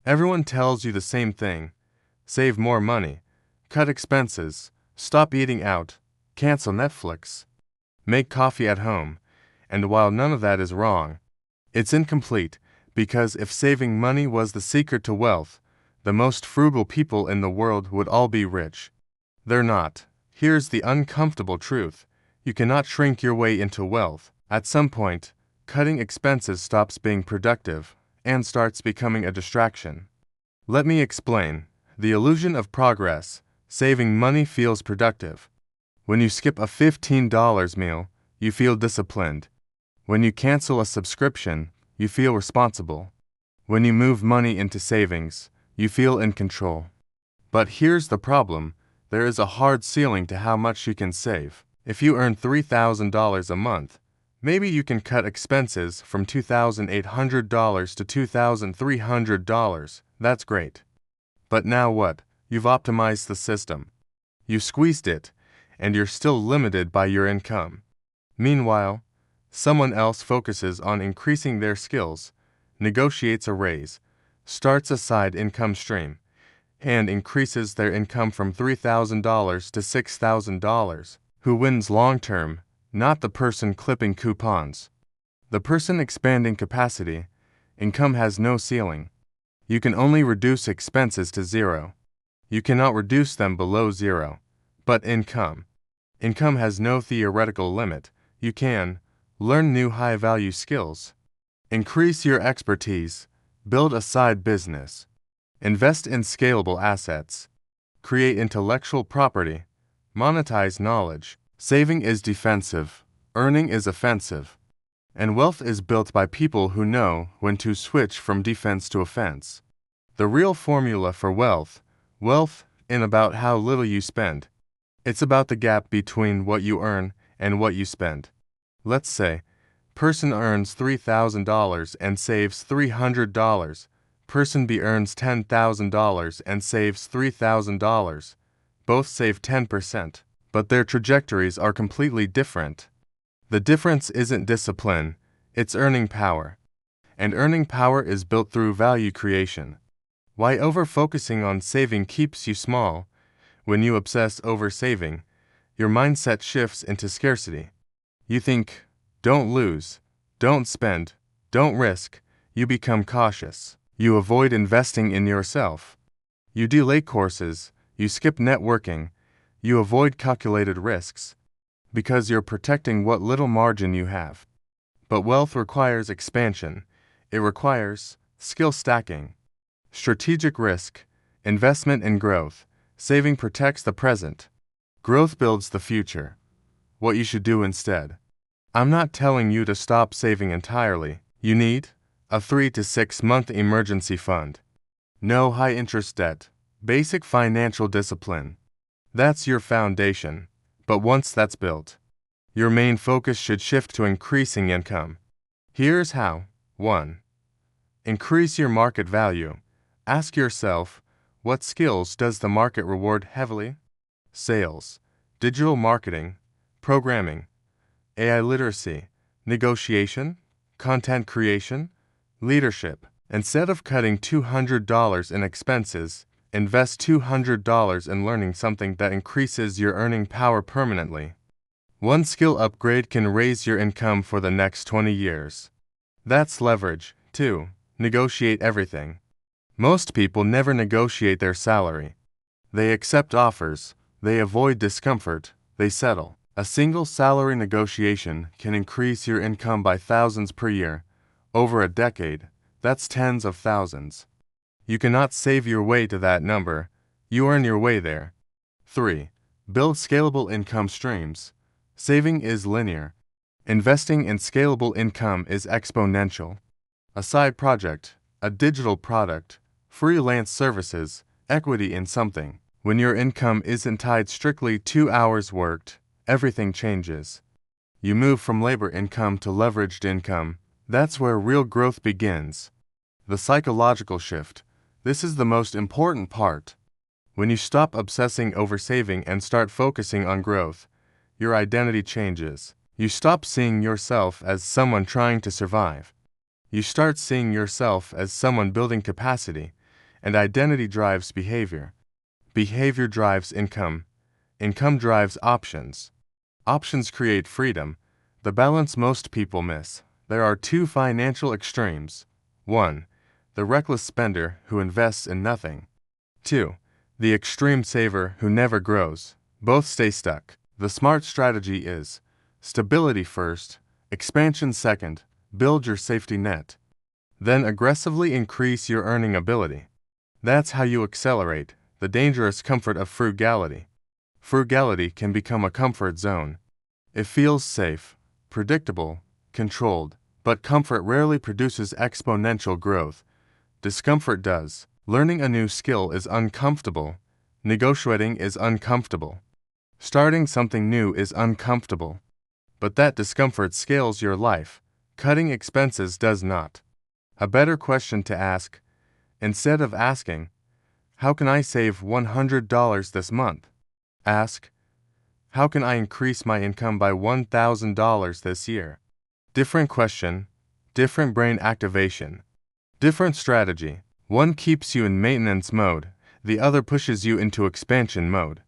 Everyone tells you the same thing. Save more money, cut expenses, stop eating out, cancel Netflix, make coffee at home. And while none of that is wrong, it's incomplete, because if saving money was the secret to wealth, the most frugal people in the world would all be rich. They're not. Here's the uncomfortable truth. You cannot shrink your way into wealth. At some point, cutting expenses stops being productive and starts becoming a distraction. Let me explain. The illusion of progress. Saving money feels productive. When you skip a $15 meal, you feel disciplined. When you cancel a subscription, you feel responsible. When you move money into savings, you feel in control. But here's the problem. There is a hard ceiling to how much you can save. If you earn $3,000 a month, maybe you can cut expenses from $2,800 to $2,300. That's great. But now what? You've optimized the system. You squeezed it, and you're still limited by your income. Meanwhile, someone else focuses on increasing their skills, negotiates a raise, starts a side income stream, and increases their income from $3,000 to $6,000. Who wins long-term? Not the person clipping coupons. The person expanding capacity. Income has no ceiling. You can only reduce expenses to zero. You cannot reduce them below zero. But income has no theoretical limit. You can learn new high-value skills, increase your expertise, build a side business, invest in scalable assets, create intellectual property, monetize knowledge. Saving is defensive, earning is offensive, and wealth is built by people who know when to switch from defense to offense. The real formula for wealth in about how little you spend. It's about the gap between what you earn and what you spend. Let's say, person earns $3,000 and saves $300. Person B earns $10,000 and saves $3,000. Both save 10%, but their trajectories are completely different. The difference isn't discipline, it's earning power. And earning power is built through value creation. Why over-focusing on saving keeps you small? When you obsess over saving, your mindset shifts into scarcity. You think, don't lose, don't spend, don't risk. You become cautious. You avoid investing in yourself. You delay courses, you skip networking, you avoid calculated risks, because you're protecting what little margin you have. But wealth requires expansion. It requires skill stacking, strategic risk, investment in growth. Saving protects the present. Growth builds the future. What you should do instead. I'm not telling you to stop saving entirely. You need a 3 to 6 month emergency fund. No high-interest debt. Basic financial discipline. That's your foundation. But once that's built, your main focus should shift to increasing income. Here's how. 1. Increase your market value. Ask yourself, what skills does the market reward heavily? Sales, digital marketing, programming, AI literacy, negotiation, content creation, leadership. Instead of cutting $200 in expenses, invest $200 in learning something that increases your earning power permanently. One skill upgrade can raise your income for the next 20 years. That's leverage. 2. Negotiate everything. Most people never negotiate their salary. They accept offers, they avoid discomfort, they settle. A single salary negotiation can increase your income by thousands per year. Over a decade, that's tens of thousands. You cannot save your way to that number. You earn your way there. 3. Build scalable income streams. Saving is linear. Investing in scalable income is exponential. A side project, a digital product, freelance services, equity in something. When your income isn't tied strictly to hours worked, everything changes. You move from labor income to leveraged income. That's where real growth begins. The psychological shift. This is the most important part. When you stop obsessing over saving and start focusing on growth, your identity changes. You stop seeing yourself as someone trying to survive. You start seeing yourself as someone building capacity, and identity drives behavior. Behavior drives income. Income drives options. Options create freedom, the balance most people miss. There are two financial extremes. 1. The reckless spender who invests in nothing. 2. The extreme saver who never grows. Both stay stuck. The smart strategy is stability first, expansion second, build your safety net. Then aggressively increase your earning ability. That's how you accelerate the dangerous comfort of frugality. Frugality can become a comfort zone. It feels safe, predictable, controlled, but comfort rarely produces exponential growth. Discomfort does. Learning a new skill is uncomfortable. Negotiating is uncomfortable. Starting something new is uncomfortable. But that discomfort scales your life. Cutting expenses does not. A better question to ask, instead of asking, how can I save $100 this month? Ask, how can I increase my income by $1,000 this year? Different question, different brain activation, different strategy. One keeps you in maintenance mode, the other pushes you into expansion mode.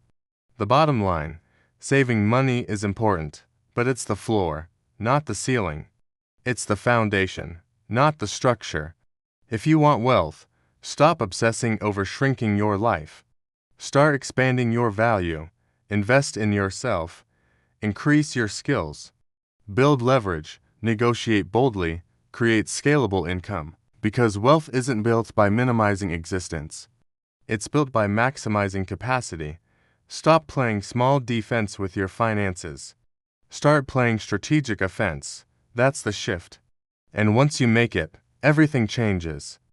The bottom line, saving money is important, but it's the floor, not the ceiling. It's the foundation, not the structure. If you want wealth, stop obsessing over shrinking your life. Start expanding your value, invest in yourself, increase your skills, build leverage, negotiate boldly, create scalable income. Because wealth isn't built by minimizing existence. It's built by maximizing capacity. Stop playing small defense with your finances. Start playing strategic offense. That's the shift. And once you make it, everything changes.